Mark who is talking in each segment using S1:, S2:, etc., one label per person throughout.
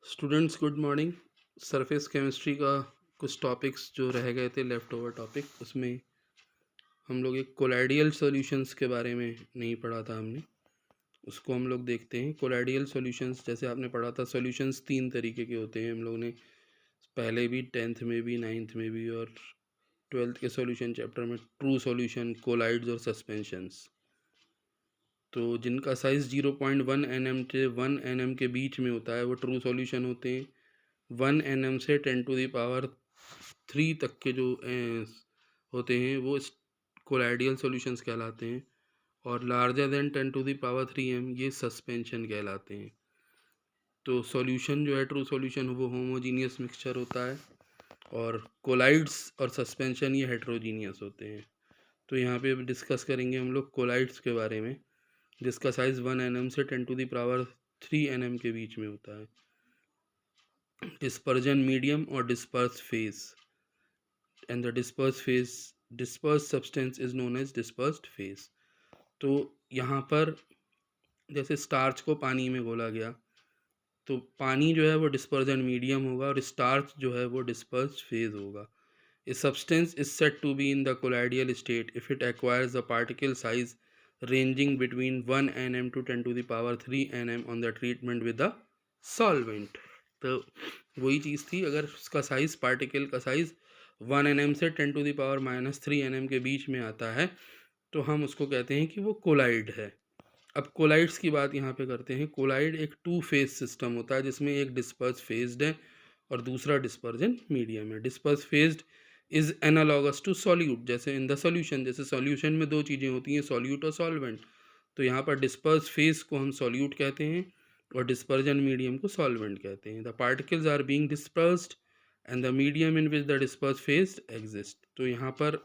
S1: Students good morning. Surface chemistry का कुछ topics जो रह गए थे लेफ़्ट ओवर टॉपिक, उसमें हम लोग एक कोलाइडियल सॉल्यूशंस के बारे में नहीं पढ़ा था हमने। उसको हम लोग देखते हैं। कोलाइडियल सॉल्यूशंस जैसे आपने पढ़ा था, सॉल्यूशंस तीन तरीके के होते हैं। हम लोग ने पहले भी 10th में भी 9th में भी और 12th के सॉल्यूशन चैप्टर में ट्रू सॉल्यूशन, कोलाइड्स और सस्पेंशंस, तो जिनका साइज़ 0.1 nm से 1 nm के बीच में होता है वो ट्रू सॉल्यूशन होते हैं। 1 nm से 10⁻³ तक के जो होते हैं वो कोलाइडियल सॉल्यूशंस कहलाते हैं, और लार्जर देन 10⁻³ m ये सस्पेंशन कहलाते हैं। तो सॉल्यूशन जो है ट्रू सॉल्यूशन वो होमोजीनियस मिक्सचर होता है, और कोलाइड्स और सस्पेंशन ये हेट्रोजीनियस होते हैं। तो यहाँ पे डिस्कस करेंगे हम लोग कोलाइड्स के बारे में, जिसका साइज़ 1 nm से 10⁻³ nm के बीच में होता है। डिस्पर्जन मीडियम और disperse phase, and the disperse substance is known as dispersed phase. तो यहाँ पर जैसे स्टार्च को पानी में घोला गया, तो पानी जो है वो डिस्पर्जन मीडियम होगा और स्टार्च जो है वो डिस्पर्स्ड फेज होगा। A substance is said to be in the colloidal state if it acquires a particle size ranging between 1 nm to 10⁻³ nm on the treatment with the solvent। तो वही चीज़ थी, अगर उसका साइज़, पार्टिकल का size 1 nm से 10⁻³ nm के बीच में आता है तो हम उसको कहते हैं कि वो कोलाइड है। अब कोलाइड्स की बात यहाँ पे करते हैं। कोलाइड एक टू फेज सिस्टम होता है जिसमें एक डिस्पर्स फेज्ड है और दूसरा डिस्पर्जन मीडियम है। Disperse phased is analogous to solute, जैसे इन द सॉल्यूशन, जैसे सॉल्यूशन में दो चीज़ें होती हैं, सॉल्यूट और सॉल्वेंट। तो यहाँ पर डिस्पर्स फेज को हम सॉल्यूट कहते हैं और डिस्पर्जन मीडियम को सॉल्वेंट कहते हैं। The particles are being dispersed and the medium in which the disperse phase exist. तो यहाँ पर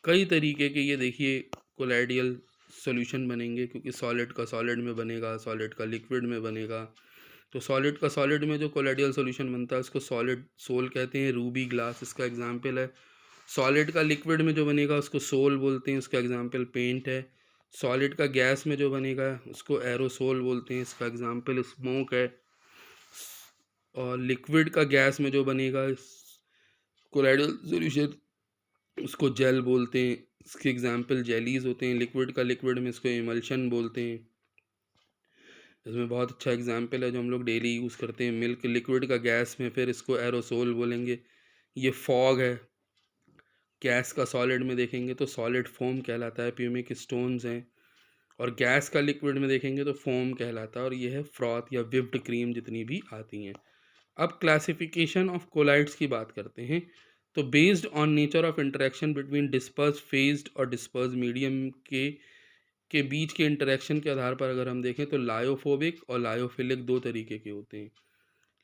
S1: कई तरीके के, ये देखिए, कोलाइडियल सॉल्यूशन बनेंगे, क्योंकि सॉलिड का सॉलिड में बनेगा, सॉलिड का लिक्विड में बनेगा। तो सॉलिड का सॉलिड में जो कोलाइडियल सॉल्यूशन बनता है उसको सॉलिड सोल कहते हैं। रूबी ग्लास इसका एग्जांपल है। सॉलिड का लिक्विड में जो बनेगा उसको सोल बोलते हैं, उसका एग्जांपल पेंट है। सॉलिड का गैस में जो बनेगा उसको एरोसोल बोलते हैं, इसका एग्जांपल स्मोक है। और लिक्विड का गैस में जो बनेगा कोलाइडियल सॉल्यूशन उसको जेल बोलते हैं, इसके एग्जांपल जेलीज होते हैं। लिक्विड का लिक्विड में इसको इमल्शन बोलते हैं। इसमें बहुत अच्छा एग्जांपल है जो हम लोग डेली यूज़ करते हैं, मिल्क। लिक्विड का गैस में फिर इसको एरोसोल बोलेंगे। ये फॉग है। गैस का सॉलिड में देखेंगे तो सॉलिड फोम कहलाता है, प्यूमिक स्टोन्स हैं। और गैस का लिक्विड में देखेंगे तो फोम कहलाता है, और ये है फ्रॉथ या विप्ड क्रीम जितनी भी आती हैं। अब क्लासिफिकेशन ऑफ कोलाइड्स की बात करते हैं। तो based on nature of interaction between disperse phased और डिस्पर्स मीडियम के बीच के इंटरेक्शन के आधार पर अगर हम देखें तो लायोफोबिक और लायोफिलिक दो तरीके के होते हैं।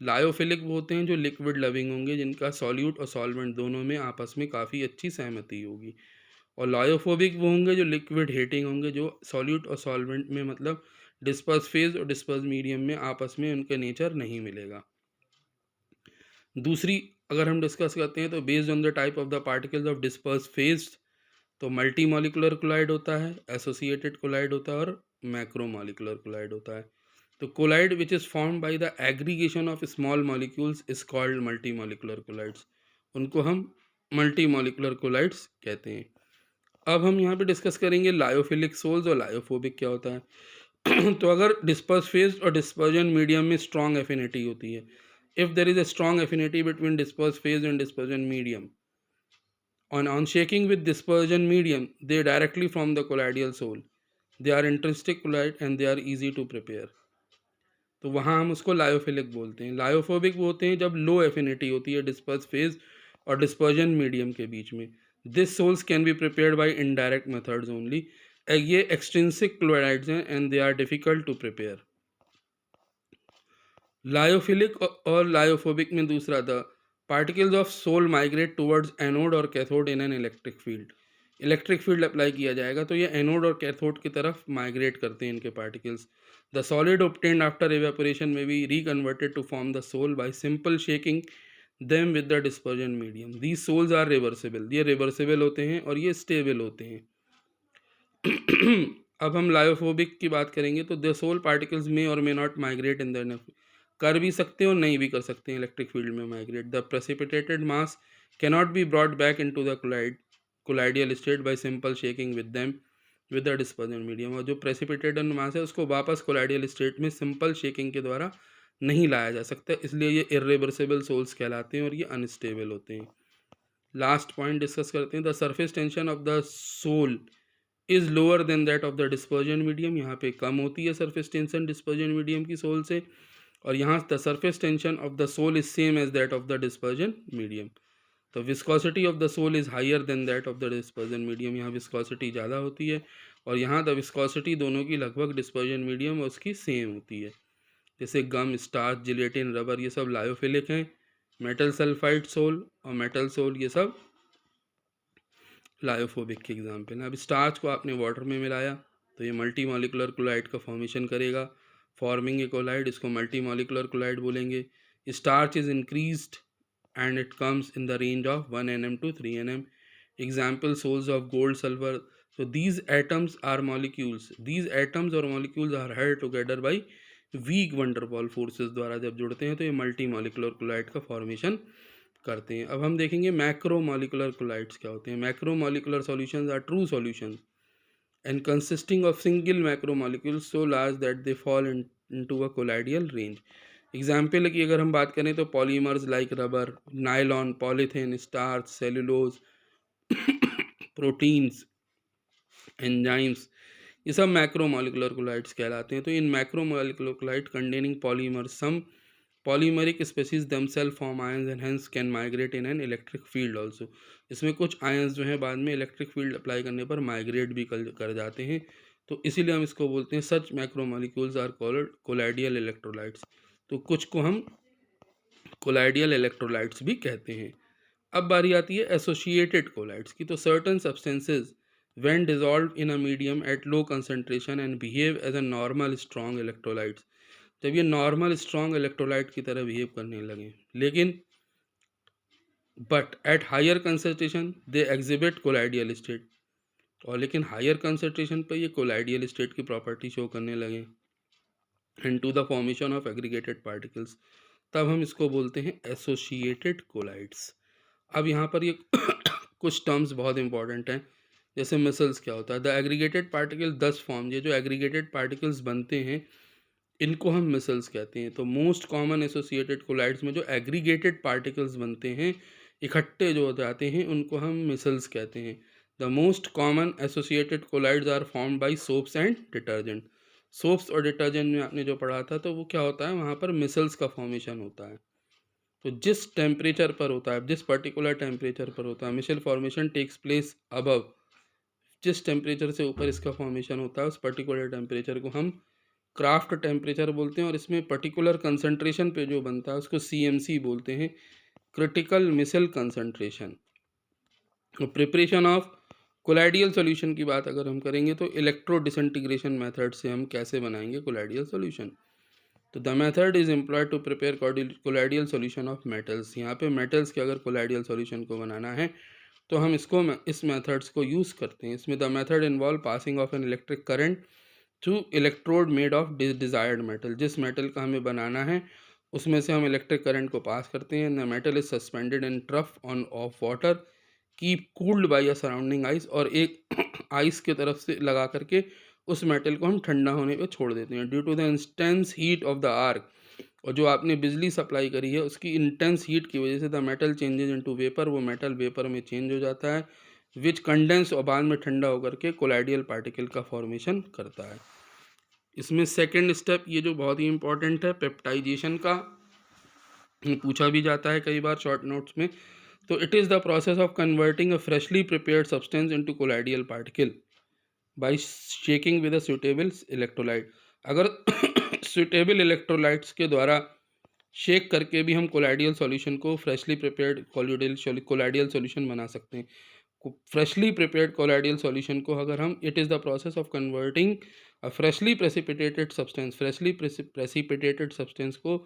S1: लायोफिलिक वो होते हैं जो लिक्विड लविंग होंगे, जिनका सॉल्यूट और सॉल्वेंट दोनों में आपस में काफ़ी अच्छी सहमति होगी। और लायोफोबिक वो होंगे जो लिक्विड हेटिंग होंगे, जो सॉल्यूट और सॉल्वेंट में, मतलब डिस्पर्स फेज और डिस्पर्स मीडियम में आपस में उनके नेचर नहीं मिलेगा। दूसरी अगर हम डिस्कस करते हैं तो based on the type of the particles of disperse phase, तो मल्टी मॉलिकुलर कोलाइड होता है, एसोसिएटेड कोलाइड होता है और मैक्रोमॉलिकुलर कोलाइड होता है। तो colloid which is form by the aggregation of small molecules is called multi molecular colloids. उनको हम मल्टी मॉलिकुलर कोलाइड्स कहते हैं। अब हम यहाँ पे डिस्कस करेंगे लायोफिलिक सोल्स और लायोफोबिक क्या होता है। तो अगर डिस्पर्स फेज और डिस्पर्जन मीडियम में स्ट्रॉन्ग एफिनिटी होती है, if there is a strong affinity between disperse phase and dispersion medium, on shaking with dispersion medium they directly form the colloidal soul. They are intrinsic colloid and they are easy to prepare. तो वहाँ हम उसको lyophilic बोलते हैं। Lyophobic वो होते हैं जब लो एफिनिटी होती है डिस्पर्स फेज और डिस्पर्जन मीडियम के बीच में। This sols can be prepared by indirect methods only. ये एक्सट्रिंसिक क्लोराइड्स हैं and they are difficult to prepare. Lyophilic और लायोफोबिक में दूसरा था, particles of sol migrate towards anode और cathode in an electric field. Electric field apply किया जाएगा तो ये एनोड और कैथोड की तरफ माइग्रेट करते हैं इनके particles. The solid obtained after evaporation may be reconverted to form the soul by simple shaking them with the dispersion medium. These souls are reversible. ये रिवर्सिबल होते हैं और ये स्टेबल होते हैं। अब हम लायोफोबिक की बात करेंगे तो द सोल पार्टिकल्स मे और may not migrate in the कर भी सकते हैं और नहीं भी कर सकते हैं इलेक्ट्रिक फील्ड में migrate. The precipitated mass cannot be brought back into the colloidal state by simple shaking with them with the dispersion medium. और जो प्रेसिपिटेटेड मास है उसको वापस कोलाइडियल स्टेट में सिंपल शेकिंग के द्वारा नहीं लाया जा सकता, इसलिए ये इर्रिवर्सिबल सोल्स कहलाते हैं और ये अनस्टेबल होते हैं। लास्ट पॉइंट डिस्कस करते हैं। The surface tension of the sol is lower than that of the dispersion medium. यहाँ पे कम होती है सरफेस टेंशन डिस्पर्जन मीडियम की सोल से, और यहाँ the surface tension of the sol is same as that of the dispersion medium. तो viscosity of the sol is higher than that of the dispersion medium. यहाँ viscosity ज़्यादा होती है और यहाँ द विस्कोसिटी दोनों की लगभग डिस्पर्जन मीडियम और उसकी सेम होती है। जैसे गम, स्टार्च, जिलेटिन, रबर ये सब लायोफिलिक हैं। मेटल सल्फाइड सोल और मेटल सोल ये सब लायोफोबिक के एग्जाम्पल हैं। अब स्टार्च को आपने वाटर में मिलाया तो ये मल्टी मॉलिकुलर क्लोराइड का फॉर्मेशन करेगा, फॉर्मिंग ए कोलाइड, इसको मल्टी मॉलिकुलर क्लोराइड बोलेंगे। Starch is increased and it comes in the range of 1 nm to 3 nm. Example source of gold, sulfur. So these atoms are molecules. These atoms or molecules are held together by weak van der Waals forces द्वारा जब जुड़ते हैं तो ये multi molecular chloride का formation करते हैं। अब हम देखेंगे मैक्रो मॉलिकुलर क्लोराइड्स क्या होते हैं। Macro molecular solutions are true solutions and consisting of single macromolecules so large that they fall into a colloidal range. Example है कि अगर हम बात करें तो polymers like rubber, nylon, polythene, starch, cellulose, proteins, enzymes, ये सब मैक्रोमोलिकुलर क्लोराइड्स कहलाते हैं। तो इन macromolecular chloride containing polymers some polymeric species themselves form ions and hence can migrate in an electric field also. इसमें कुछ आयंस जो हैं बाद में इलेक्ट्रिक फील्ड अप्लाई करने पर माइग्रेट भी कर जाते हैं, तो इसीलिए हम इसको बोलते हैं such macromolecules are called colloidal electrolytes. तो कुछ को हम कोलाइडियल इलेक्ट्रोलाइट्स भी कहते हैं। अब बारी आती है एसोसिएटेड कोलाइड्स की। तो certain substances when dissolved in a medium at low concentration and behave as a normal strong electrolytes, जब ये नॉर्मल स्ट्रॉन्ग इलेक्ट्रोलाइट की तरह बिहेव करने लगे, लेकिन but at higher concentration they exhibit colloidal state, और लेकिन हायर कंसंट्रेशन पर ये कोलाइडियल स्टेट की प्रॉपर्टी शो करने लगे and to the formation of aggregated particles, तब हम इसको बोलते हैं एसोसिएटेड कोलाइड्स। अब यहाँ पर ये कुछ टर्म्स बहुत इंपॉर्टेंट हैं, जैसे मिसल्स क्या होता है। द एग्रीगेटेड पार्टिकल 10 फॉर्म, ये जो एग्रीगेटेड पार्टिकल्स बनते हैं इनको हम मिसल्स कहते हैं। तो मोस्ट कॉमन एसोसिएटेड कोलाइड्स में जो एग्रीगेटेड पार्टिकल्स बनते हैं, इकट्ठे जो हो जाते हैं, उनको हम मिसल्स कहते हैं। The most common associated colloids are form by soaps and detergent. Soaps और डिटर्जेंट में आपने जो पढ़ा था तो वो क्या होता है, वहाँ पर मिसल्स का फॉर्मेशन होता है। तो जिस टेम्परेचर पर होता है, जिस पर्टिकुलर टेम्परेचर पर होता है, मिसल फॉर्मेशन टेक्स प्लेस अबव, जिस टेम्परेचर से ऊपर इसका फॉर्मेशन होता है उस पर्टिकुलर टेम्परेचर को हम क्राफ्ट टेम्परेचर बोलते हैं, और इसमें पर्टिकुलर कंसंट्रेशन पे जो बनता है उसको CMC बोलते हैं, critical micelle concentration. Preparation of colloidal solution की बात अगर हम करेंगे तो इलेक्ट्रो डिसइंटीग्रेशन मेथड से हम कैसे बनाएंगे कोलाइडियल सॉल्यूशन। तो the method is employed to prepare colloidal solution of metals. यहाँ पे मेटल्स के अगर कोलाइडियल सॉल्यूशन को बनाना है तो हम इसको इस मेथड्स को यूज़ करते हैं। इसमें the method involve passing of an electric current through electrode made of desired metal. जिस मेटल का हमें बनाना है उसमें से हम इलेक्ट्रिक करंट को पास करते हैं। The metal is suspended in trough on of water, keep cooled by a surrounding ice, और एक आइस की तरफ से लगा करके उस मेटल को हम ठंडा होने पे छोड़ देते हैं। Due to the intense heat of the arc, और जो आपने बिजली सप्लाई करी है उसकी इंटेंस हीट की वजह से the metal changes into vapour, वो मेटल वेपर में चेंज हो जाता है, विच कंडेंस और बाद में ठंडा होकर के कोलाइडियल पार्टिकल का फॉर्मेशन करता है। इसमें सेकेंड स्टेप ये जो बहुत ही इंपॉर्टेंट है, पेप्टाइजेशन का, पूछा भी जाता है कई बार शॉर्ट नोट्स में। तो it is the process of converting a freshly prepared substance into colloidal particle by shaking with a suitable electrolyte. अगर सुटेबल इलेक्ट्रोलाइट्स के द्वारा शेक करके भी हम कोलाइडियल सॉल्यूशन को फ्रेशली प्रिपेयर्ड कोलाइडियल सॉल्यूशन बना सकते हैं। फ्रेशली प्रिपेयर्ड कोलाइडियल सॉल्यूशन को अगर हम, it is the process of converting a freshly precipitated substance, freshly precipitated substance को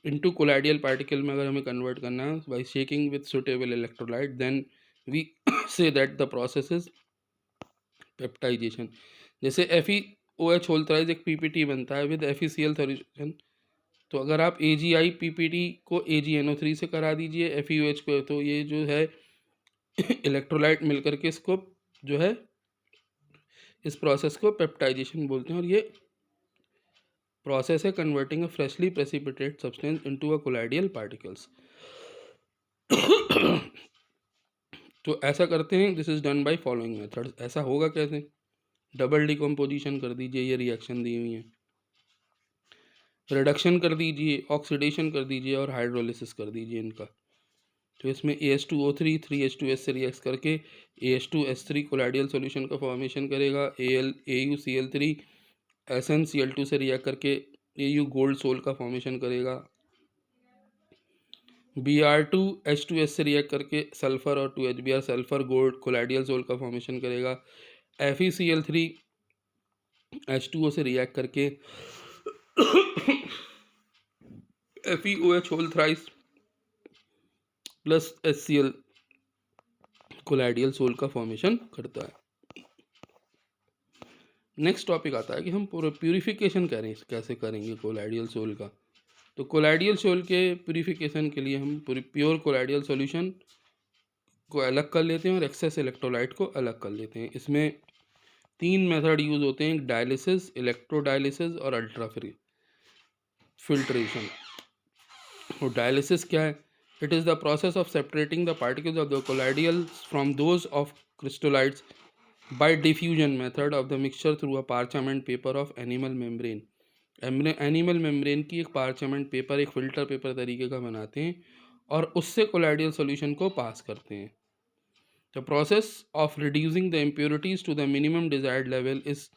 S1: इनटू कोलाइडियल पार्टिकल में अगर हमें कन्वर्ट करना है by shaking with suitable electrolyte, then we say that the process is peptization. जैसे FeOH होल्ड एक PPT बनता है विद FeCl सॉल्यूशन, तो अगर आप AgI PPT को AgNO3 से करा दीजिए FeOH को, तो ये जो है इलेक्ट्रोलाइट मिल करके इसको जो है इस प्रोसेस को पेप्टाइजेशन बोलते हैं, और ये प्रोसेस है converting a freshly precipitate substance into a colloidal particles. तो ऐसा करते हैं, this is done by following methods. ऐसा होगा कैसे? डबल डिकम्पोजिशन कर दीजिए, ये रिएक्शन दी हुई है, रिडक्शन कर दीजिए, ऑक्सीडेशन कर दीजिए और हाइड्रोलिसिस कर दीजिए इनका। तो इसमें AH2O3 3H2S से रिएक्ट करके AH2S3 कोलाइडियल सॉल्यूशन का फॉर्मेशन करेगा। AuCl3 SnCl2 से रिएक्ट करके Au गोल्ड सोल का फॉर्मेशन करेगा। Br2H2S से रिएक्ट करके सल्फर और 2HBr sulphur gold colloidal sol का फॉर्मेशन करेगा। FeCl3 H2O से रिएक्ट करके FeOH whole thrice plus HCl colloidal sol का फॉर्मेशन करता है। नेक्स्ट टॉपिक आता है कि हम प्यूरिफिकेशन कैसे करेंगे कोलाइडियल सोल का। तो कोलाइडियल सोल के प्यूरिफिकेशन के लिए हम प्योर कोलाइडियल सॉल्यूशन को अलग कर लेते हैं और एक्सेस इलेक्ट्रोलाइट को अलग कर लेते हैं। इसमें 3 मेथड यूज़ होते हैं, डायलिसिस, इलेक्ट्रोडायलिसिस और अल्ट्रा फिल्ट्रेशन। और डायलिसिस क्या है? It is the process of separating the particles of the colloidals from those of crystallites by diffusion method of the mixture through a parchment paper of animal membrane. Animal membrane की एक parchment paper, एक filter paper तरीके का बनाते हैं और उससे colloidal solution को पास करते हैं। The process of reducing the impurities to the minimum desired level is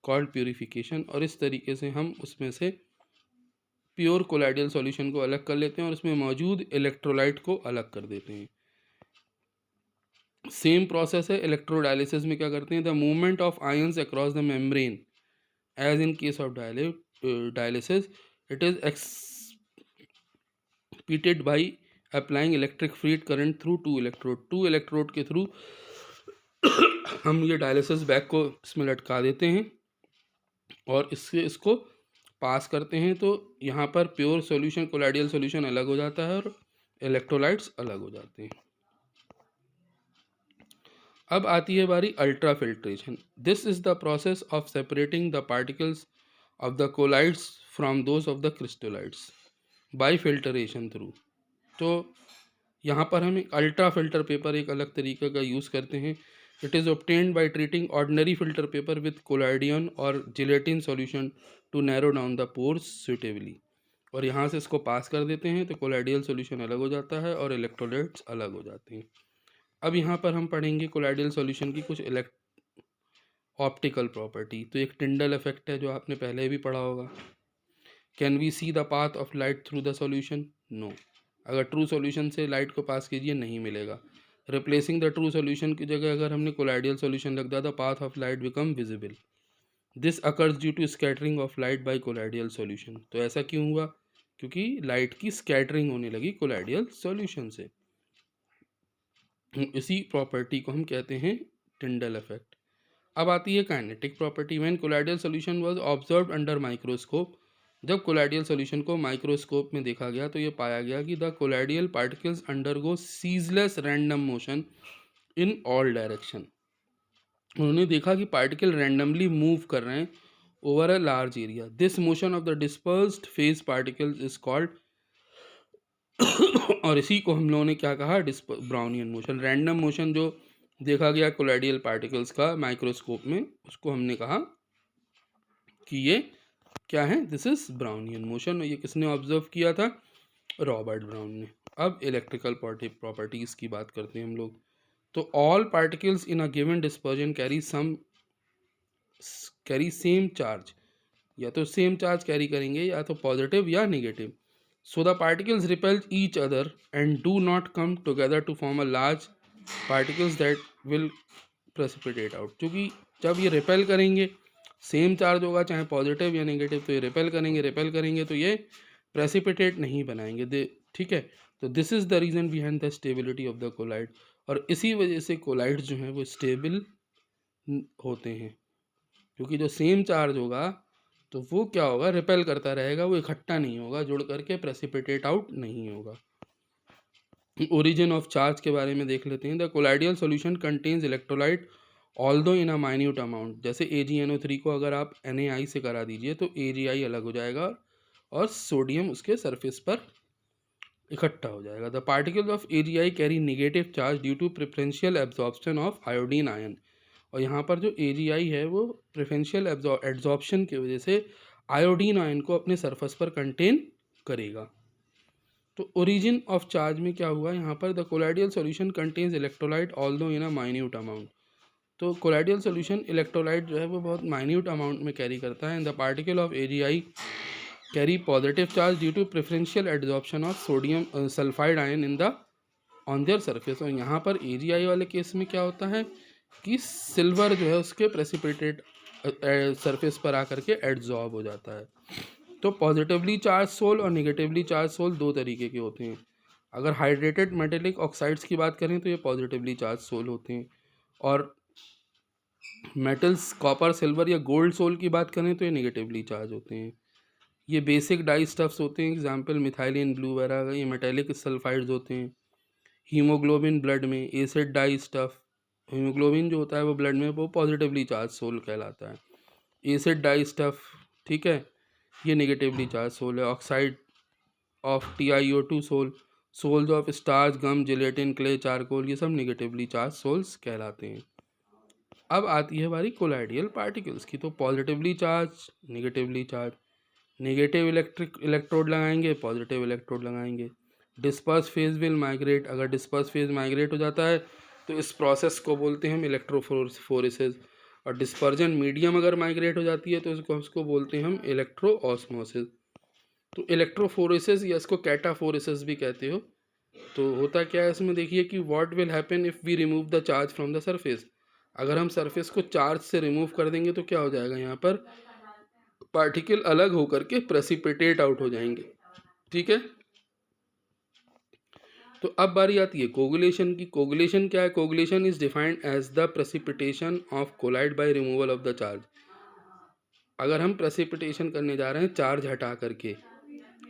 S1: called purification. और इस तरीके से हम उसमें से प्योर कोलाइडियल सॉल्यूशन को अलग कर लेते हैं और उसमें मौजूद इलेक्ट्रोलाइट को अलग कर देते हैं। सेम प्रोसेस है इलेक्ट्रोडायलिसिस में। क्या करते हैं? The movement of ions across the membrane as in case of dialysis, it is expedited by applying electric field current through two electrode के थ्रू हम ये डायलिसिस बैग को इसमें लटका देते हैं और इसको पास करते हैं। तो यहाँ पर प्योर सॉल्यूशन कोलाइडियल सॉल्यूशन अलग हो जाता है और इलेक्ट्रोलाइट्स अलग हो जाते हैं। अब आती है बारी ultra filtration. This is the process of separating the particles of the colloids from those of the crystallites by filtration through। तो यहाँ पर हम एक अल्ट्रा फिल्टर पेपर एक अलग तरीके का यूज़ करते हैं। It is obtained by treating ordinary filter paper with collodion और gelatin solution to narrow down the pores suitably। और यहाँ से इसको पास कर देते हैं तो कोलाइडियल सॉल्यूशन अलग हो जाता है और इलेक्ट्रोलाइट्स अलग हो जाते हैं। अब यहाँ पर हम पढ़ेंगे कोलाइडियल सॉल्यूशन की कुछ ऑप्टिकल प्रॉपर्टी। तो एक टिंडल इफेक्ट है जो आपने पहले भी पढ़ा होगा। Can we see the path of light through the solution? No. अगर ट्रू सॉल्यूशन से लाइट को पास कीजिए नहीं मिलेगा। रिप्लेसिंग द ट्रू सॉल्यूशन की जगह अगर हमने कोलाइडियल सॉल्यूशन रख दिया the path of light become visible. This occurs due to scattering of light by colloidal solution. तो ऐसा क्यों हुआ? क्योंकि लाइट की स्कैटरिंग होने लगी कोलाइडियल सॉल्यूशन से। इसी प्रॉपर्टी को हम कहते हैं टिंडल इफेक्ट। अब आती है kinetic property. When colloidal solution was observed under microscope, जब कोलाइडियल सॉल्यूशन को माइक्रोस्कोप में देखा गया तो ये पाया गया कि the colloidal particles undergo ceaseless random motion in all direction. उन्होंने देखा कि पार्टिकल रैंडमली मूव कर रहे हैं over a large area. This motion of the dispersed phase particles is called और इसी को हम लोगों ने क्या कहा? Brownian motion. रैंडम मोशन जो देखा गया कोलाइडियल पार्टिकल्स का माइक्रोस्कोप में, उसको हमने कहा कि ये क्या है? This is Brownian motion. और ये किसने ऑब्जर्व किया था? रॉबर्ट ब्राउन ने। अब इलेक्ट्रिकल प्रॉपर्टीज़ की बात करते हैं हम लोग। तो all particles in a given dispersion carry same charge. या तो सेम चार्ज कैरी करेंगे या तो पॉजिटिव या negative. So the particles repel each other and do not come together to form a large particles that will precipitate out. क्योंकि जब ये repel करेंगे, सेम चार्ज होगा चाहे पॉजिटिव या नेगेटिव, तो ये रिपेल करेंगे तो ये प्रेसिपिटेट नहीं बनाएंगे। ठीक है, तो this is the reason behind the stability of the colloid. और इसी वजह से कोलाइड्स जो हैं वो स्टेबल होते हैं, क्योंकि जो सेम चार्ज होगा तो वो क्या होगा, रिपेल करता रहेगा, वो इकट्ठा नहीं होगा, जुड़ करके प्रेसिपिटेट आउट नहीं होगा। ओरिजिन ऑफ चार्ज के बारे में देख लेते हैं। The colloidal solution contains electrolyte although in a minute amount. जैसे AgNO3 को अगर आप NaI से करा दीजिए तो AgI अलग हो जाएगा और सोडियम उसके सरफेस पर इकट्ठा हो जाएगा। The particles of AgI carry negative charge due to preferential absorption of iodine ion. और यहाँ पर जो AgI है वो प्रेफरेंशियल एब्जॉर्प्शन की वजह से आयोडीन आयन को अपने सरफेस पर कंटेन करेगा। तो ओरिजिन ऑफ चार्ज में क्या हुआ यहाँ पर, the colloidal solution contains electrolyte although in a minute amount. तो कोलाइडियल सॉल्यूशन इलेक्ट्रोलाइट जो है वो बहुत माइन्यूट अमाउंट में कैरी करता है। And the particle of AgI carry positive charge due to preferential adsorption of sodium sulphide ion in the on their surface. और यहाँ पर AgI वाले केस में क्या होता है कि सिल्वर जो है उसके प्रेसिपिटेट सरफेस पर आकर के एड्जॉर्ब हो जाता है। तो पॉजिटिवली चार्ज सोल और नेगेटिवली चार्ज सोल दो तरीके के होते हैं। अगर हाइड्रेटेड मेटेलिक ऑक्साइड्स की बात करें तो ये पॉजिटिवली चार्ज सोल होते हैं, और मेटल्स कॉपर सिल्वर या गोल्ड सोल की बात करें तो ये नेगेटिवली चार्ज होते हैं। ये बेसिक डाई स्टफ्स होते हैं, एग्जाम्पल मिथाइलिन ब्लू वगैरह, ये मेटेलिक सल्फाइड्स होते हैं। हीमोग्लोबिन ब्लड में एसिड डाई स्टफ, हीमोग्लोबिन जो होता है वो ब्लड में वो पॉजिटिवली चार्ज सोल कहलाता है। एसिड डाई स्टफ, ठीक है, ये नेगेटिवली चार्ज सोल है। Oxide of TiO2 sol, sols of starch, gum, gelatin, clay, charcoal, ये सब नेगेटिवली चार्ज सोल्स कहलाते हैं। अब आती है हमारी कोलाइडियल पार्टिकल्स की। तो positively charge, negatively charge, negative electrode लगाएंगे, पॉजिटिव इलेक्ट्रोड लगाएंगे। डिस्पर्स फेज विल माइग्रेट, अगर डिस्पर्स फेज माइग्रेट हो जाता है तो इस प्रोसेस को बोलते हैं हम इलेक्ट्रोफोरेसिस। और डिस्पर्जन मीडियम अगर माइग्रेट हो जाती है तो उसको बोलते हैं हम इलेक्ट्रो ऑस्मोसिस। तो इलेक्ट्रोफोरेसिस या इसको कैटाफोरेसिस भी कहते हो। तो होता क्या है इसमें, देखिए कि what will happen if we remove the charge from the surface. अगर हम सरफेस को चार्ज से रिमूव कर देंगे तो क्या हो जाएगा, यहाँ पर पार्टिकल अलग होकर के प्रेसिपिटेट आउट हो जाएंगे, ठीक है। तो अब बारी आती है कोगुलेशन की। कोगुलेशन क्या है, coagulation is defined as the precipitation of colloid by removal of the charge. अगर हम प्रेसिपिटेशन करने जा रहे हैं चार्ज हटा करके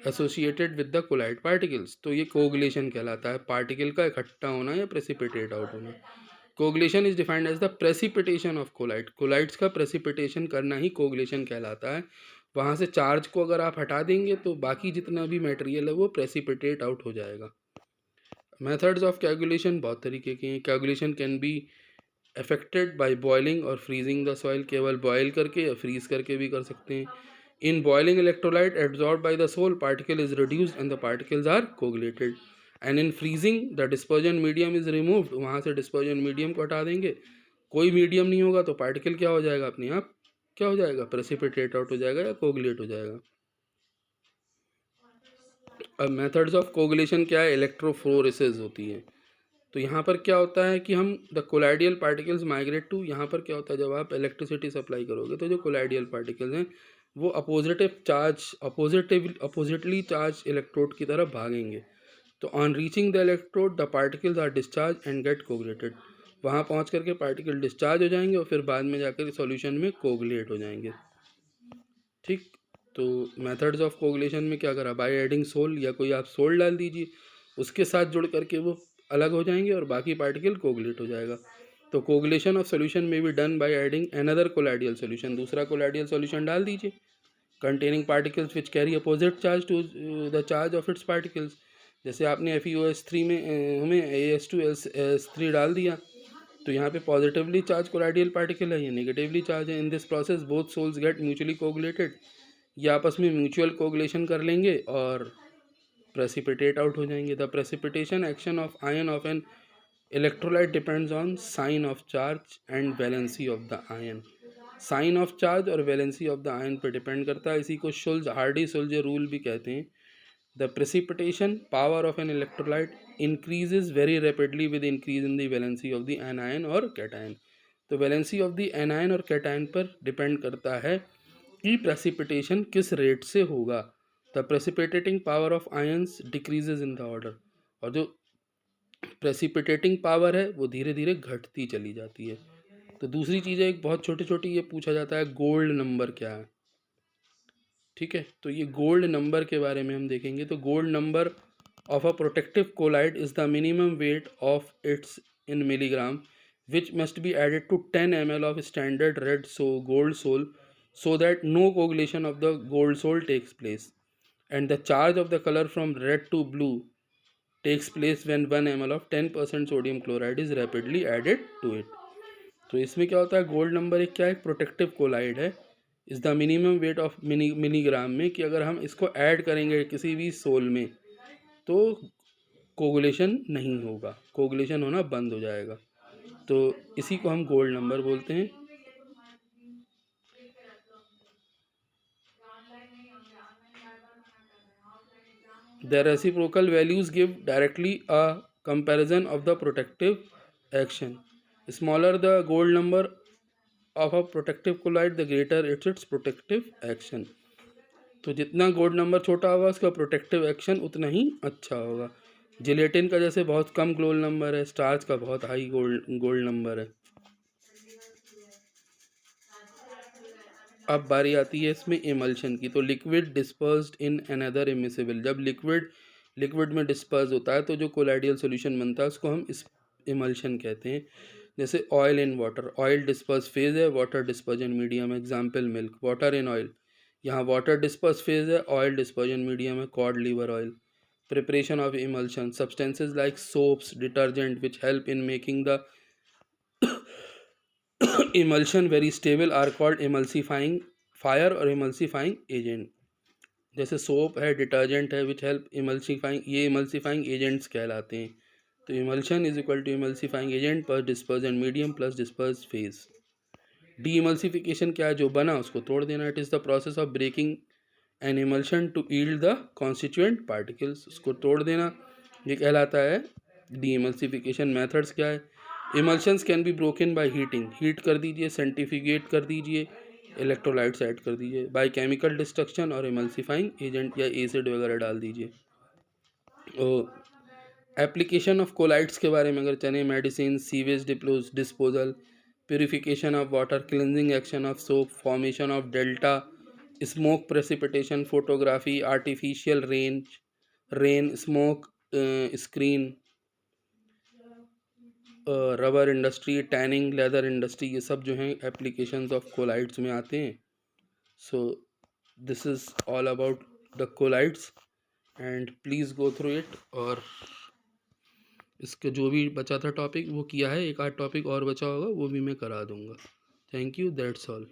S1: associated with the colloid particles, तो ये कोगुलेशन कहलाता है, पार्टिकल का इकट्ठा होना या प्रेसिपिटेट आउट होना। Coagulation is defined as the precipitation of colloid, colloids का प्रेसिपिटेशन करना ही कोगुलेशन कहलाता है। वहाँ से चार्ज को अगर आप हटा देंगे तो बाकी जितना भी मटेरियल है वो प्रेसिपिटेट आउट हो जाएगा। मेथड्स ऑफ कैलकुलेशन बहुत तरीके के हैं। Calculation can be affected by boiling और फ्रीजिंग द सॉइल, केवल बॉयल करके या फ्रीज करके भी कर सकते हैं। In boiling electrolyte absorb by the sol, particle is reduced and the particles are coagulated. And in freezing the dispersion medium is removed, वहाँ से डिस्पर्जन मीडियम को हटा देंगे, कोई मीडियम नहीं होगा तो पार्टिकल क्या हो जाएगा, अपने आप क्या हो जाएगा, प्रेसिपिटेट आउट हो जाएगा या कोगुलेट हो जाएगा। अब मेथड्स ऑफ कोगुलेशन क्या है, इलेक्ट्रोफोरेसिस होती है। तो यहाँ पर क्या होता है कि हम the colloidal particles migrate to, यहाँ पर क्या होता है जब आप इलेक्ट्रिसिटी सप्लाई करोगे तो जो कोलाइडियल पार्टिकल्स हैं वो अपोजिटली चार्ज इलेक्ट्रोड की तरफ भागेंगे। तो on reaching the electrode the particles are discharge and get coagulated, वहाँ पहुँच करके पार्टिकल डिस्चार्ज हो जाएंगे और फिर बाद में जाकर सॉल्यूशन में कोगुलेट हो जाएंगे, ठीक। तो मेथड्स ऑफ कोगुलेशन में क्या करा, बाय एडिंग सोल, या कोई आप सोल डाल दीजिए, उसके साथ जुड़ करके वो अलग हो जाएंगे और बाकी पार्टिकल कोगुलेट हो जाएगा। तो कोगुलेशन ऑफ सोल्यूशन में be done by adding another colloidal solution, दूसरा कोलाइडियल सोल्यूशन डाल दीजिए containing particles which carry opposite charge to the charge of its particles. जैसे आपने FeOH3 में हमें AS2S3 डाल दिया, तो यहाँ पे पॉजिटिवली चार्ज कोलाइडियल पार्टिकल है, ये नेगेटिवली चार्ज है। In this process both sols get mutually coagulated, ये आपस में म्यूचुअल कोगुलेशन कर लेंगे और प्रेसिपिटेट आउट हो जाएंगे। The precipitation action of ion of an electrolyte depends on sign of charge and valency of the ion. Sign of charge और valency of the ion पर डिपेंड करता है, इसी को शुल्ज हार्डी शुल्ज रूल भी कहते हैं। The precipitation power of an electrolyte increases very rapidly with increase in the valency of the anion और कैटायन। तो वैलेंसी ऑफ द एनायन और कैटायन पर डिपेंड करता है कि प्रेसिपिटेशन किस रेट से होगा। The precipitating power of ions decreases in the order, और जो प्रेसिपिटेटिंग पावर है वो धीरे धीरे घटती चली जाती है। तो दूसरी चीज़ है, एक बहुत छोटी छोटी ये पूछा जाता है गोल्ड नंबर क्या है। ठीक है, तो ये गोल्ड नंबर के बारे में हम देखेंगे। तो gold number of a protective colloid is the minimum weight of its in milligram which must be added to 10 ml of standard red gold sol so that no coagulation of the gold soul takes place, and the charge of the color from red to blue takes place when 1 ml of 10% sodium chloride is rapidly added to it. तो इसमें क्या होता है, gold number एक क्या है, protective collide है, is the minimum weight of milligram में, कि अगर हम इसको ऐड करेंगे किसी भी सोल में तो कोगुलेशन नहीं होगा, कोगुलेशन होना बंद हो जाएगा। तो इसी को हम गोल्ड नंबर बोलते हैं। The reciprocal values give directly a comparison of the protective action. Smaller the gold number of a protective colloid, the greater its protective action. तो जितना गोल्ड नंबर छोटा होगा उसका प्रोटेक्टिव एक्शन उतना ही अच्छा होगा। जिलेटिन का जैसे बहुत कम गोल्ड नंबर है, स्टार्च का बहुत हाई गोल्ड नंबर है। अब बारी आती है इसमें इमल्शन की। तो liquid dispersed in another immiscible, जब लिक्विड में डिस्पर्स होता है तो जो कोलाइडियल सॉल्यूशन बनता है उसको हम इस इमल्शन कहते हैं। जैसे oil in water, oil disperse phase है, water dispersion medium, example milk. Water in oil, यहाँ वाटर डिस्पर्स फेज है, ऑयल डिस्पर्जन मीडियम है, cod liver oil. Preparation of emulsion, substances like soaps, detergent which help in making the emulsion very stable are called emulsifying fire और emulsifying agent। जैसे soap है, detergent है, which help emulsifying, ये emulsifying agents कहलाते हैं। तो emulsion is equal to emulsifying agent plus dispersion medium plus disperse phase. Demulsification क्या है, जो बना उसको तोड़ देना। It is the process of breaking an emulsion to yield the constituent particles, उसको तोड़ देना, ये कहलाता है डी इमल्सिफिकेशन। मेथड्स क्या है, emulsions can be broken by heating, heat कर दीजिए, सेंट्रीफ्यूगेट कर दीजिए, इलेक्ट्रोलाइट्स ऐड कर दीजिए, बाय केमिकल डिस्ट्रक्शन और इमल्सिफाइंग एजेंट या एसिड वगैरह डाल दीजिए। एप्लीकेशन ऑफ कोलाइड्स के बारे में अगर चले, medicine, sewage disposal, purification of water, cleansing action of soap, formation of delta, smoke precipitation, photography, artificial rain, smoke screen, rubber industry, tanning, leather industry, ये सब जो हैं एप्लीकेशंस ऑफ कोलाइड्स में आते हैं। So this is all about the colloids and please go through it. और इसके जो भी बचा था टॉपिक वो किया है, एक आध टॉपिक और बचा होगा वो भी मैं करा दूँगा। Thank you, that's all.